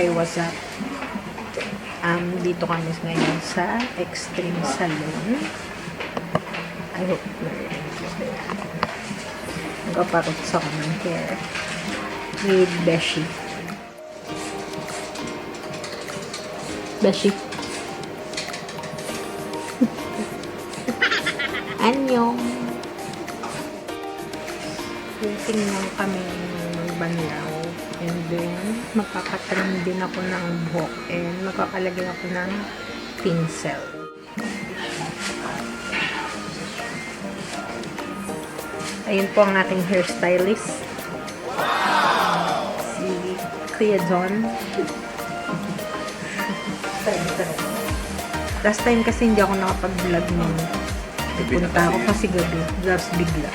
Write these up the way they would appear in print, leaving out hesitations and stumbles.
Hi, what's up? Dito kami ngayon sa Extreme Salon. I hope nagpaparot ako ng hair with Beshi. Beshi. Annyeong. Waiting lang kami magbanlaw. And then, magpapatrim din ako ng buhok. And magpapalagay ako ng pincel. Ayun po ang ating hairstylist. Si Kuya John. Last time kasi hindi ako nakapag-vlog nun. Pupunta ako kasi gabi. Vlogs bigla.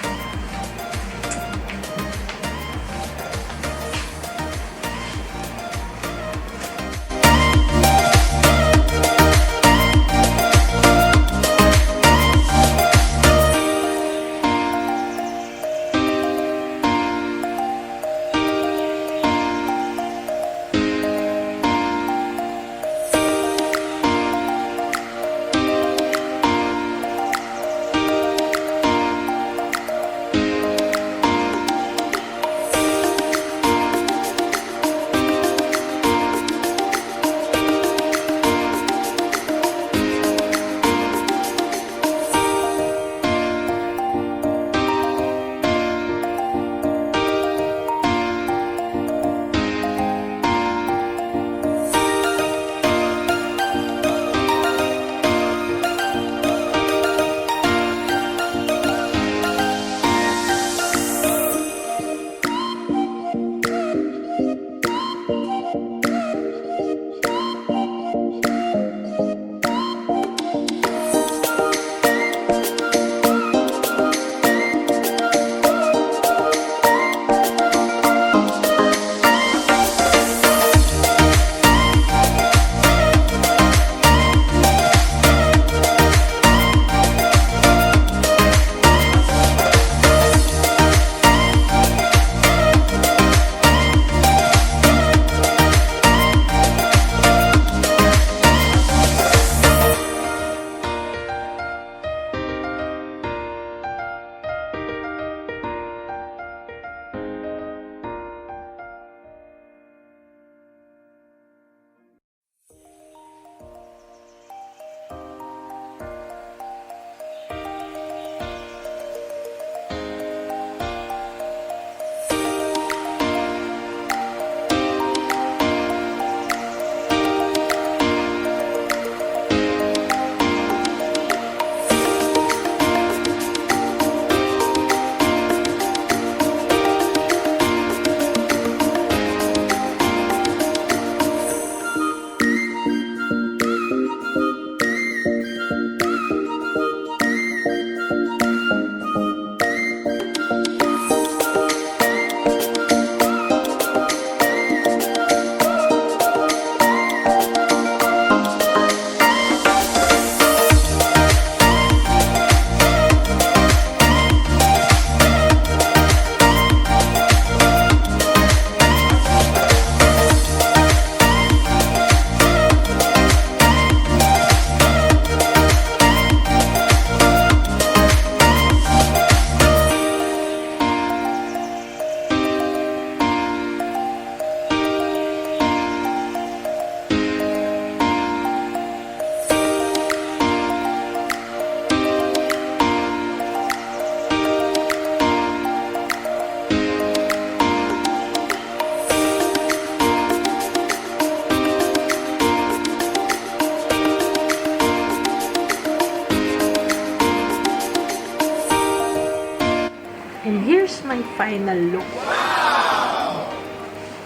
And here's my final look.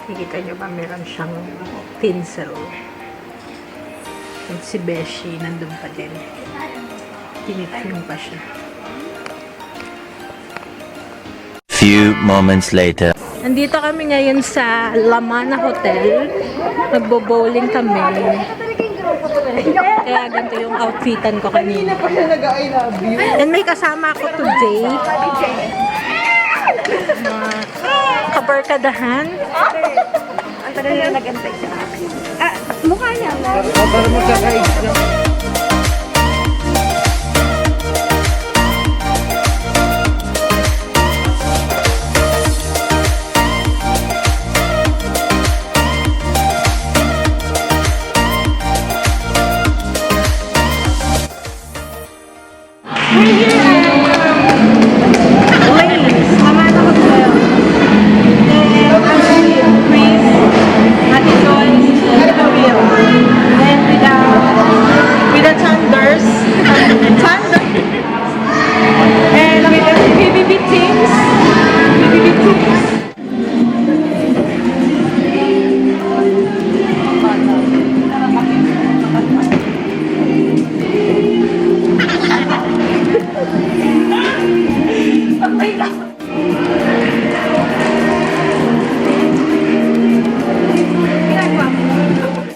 Nakikita nyo ba meron siyang tinsel? And si Beshi nandun pa din. Tinitrim pa siya. Few moments later. Nandito kami ngayon sa Lamana Hotel. Nagbo-bowling kami. Kaya ganito yung outfitan ko kanina. And may kasama ako today. Kabarkadahan. Ang tagal na nag-antay sa akin. Ah, mukha niya. Para magkakais niya.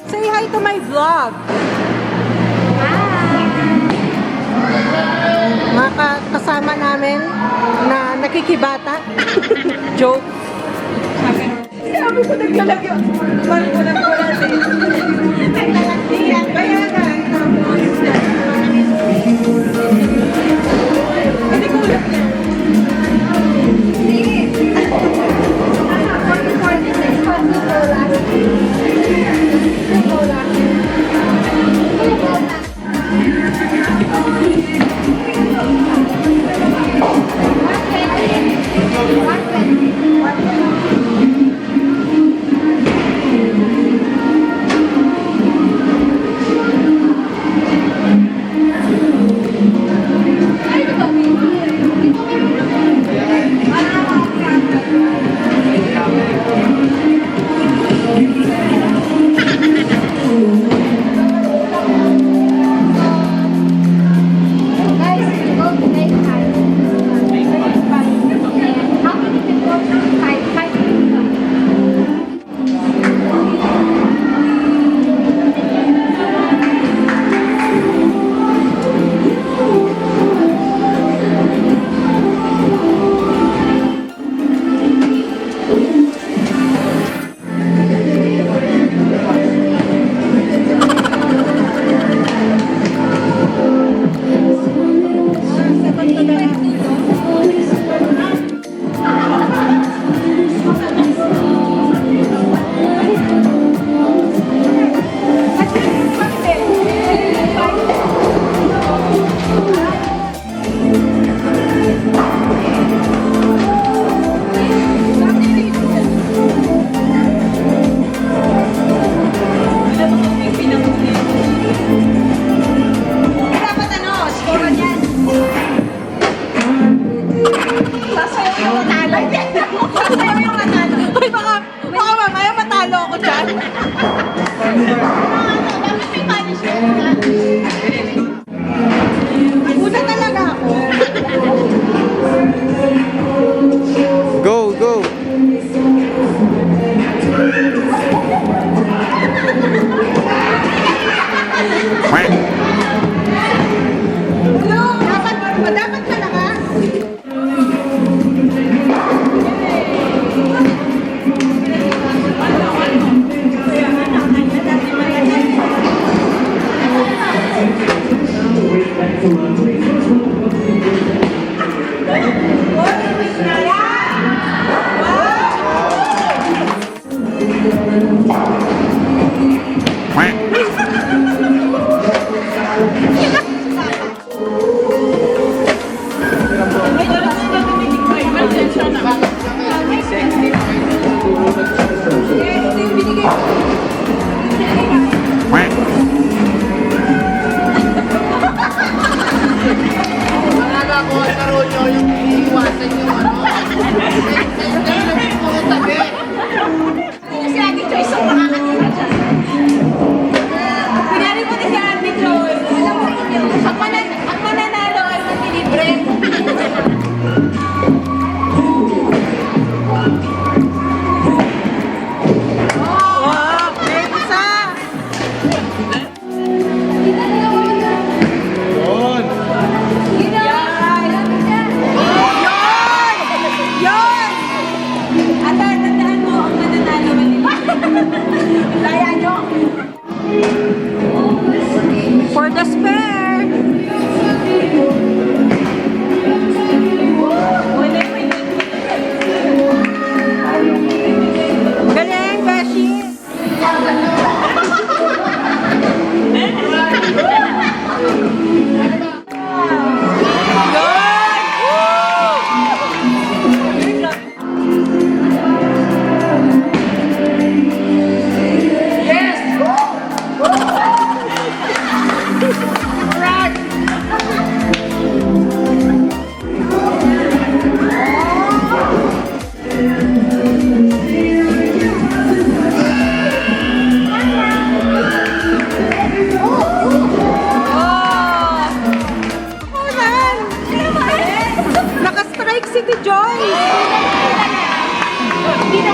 Say hi to my vlog. Mga kasama namin na nakikibata. Joke. Sabi ko naglalagyan. Balik ko lang po natin. Naglalagyan. Kaya na. Hindi ko ulit yan. Go, go. Dapat talaga. Yun! At tandaan mo, ang mananalo Joyce! Hindi na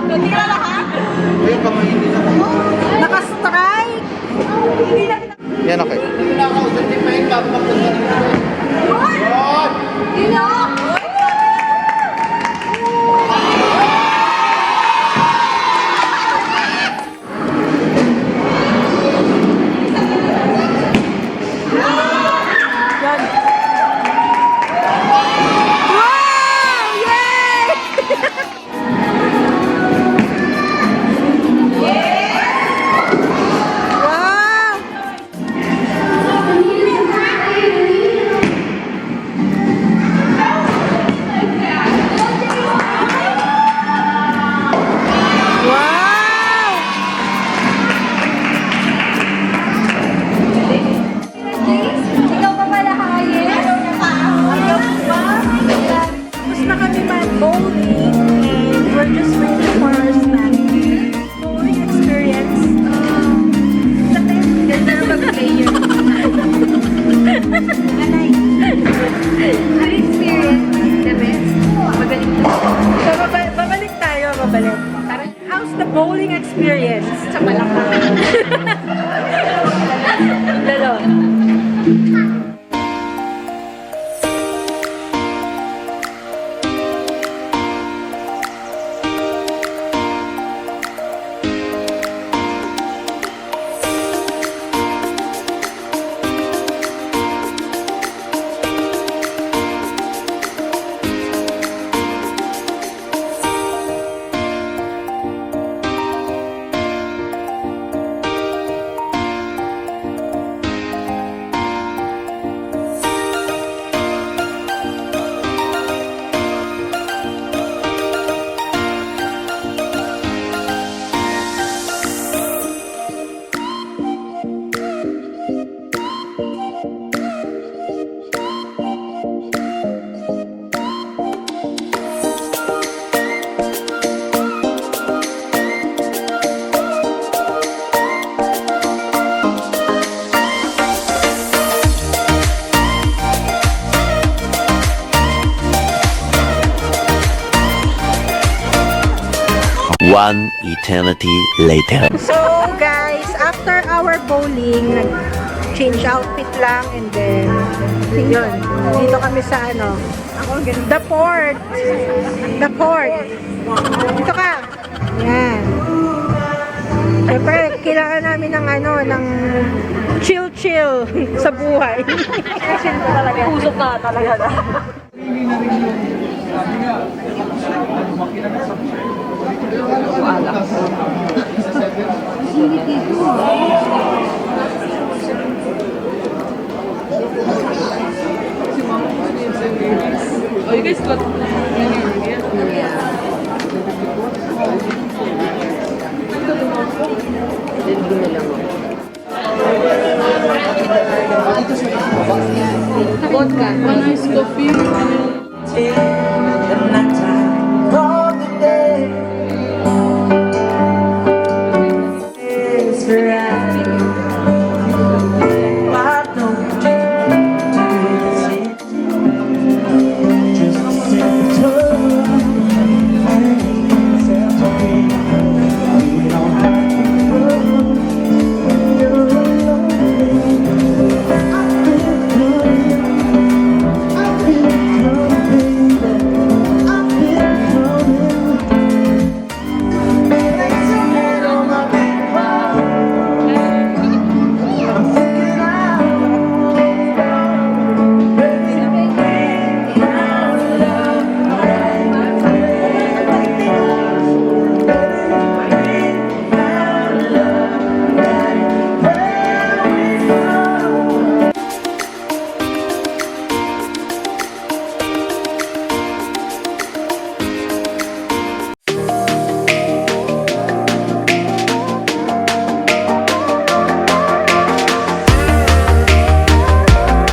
Hindi ka lahat? Ayun, kamay hindi na ako. Naka-strike! Yan, okay. Yan. Wow! Yay! Wow! Wow! Ikaw pa pala highest? Tapos na kami mag-bowling and we're just waiting for our snack. Bowling experience. Ganda ng pag-player. Good experience. The best. Magaling to. So, babalik tayo, babalik. How's the bowling experience? Sa palakpak. Lalo. One eternity later. So, guys, after our bowling, nag-change outfit lang and then, yun, dito kami sa ano, the port. The port. Dito ka. Yan. Siyempre, kailangan namin ng ano, ng chill-chill sa buhay. Action ko talaga. Usok ka talaga na. Oh, you guys got vodka. Nice coffee.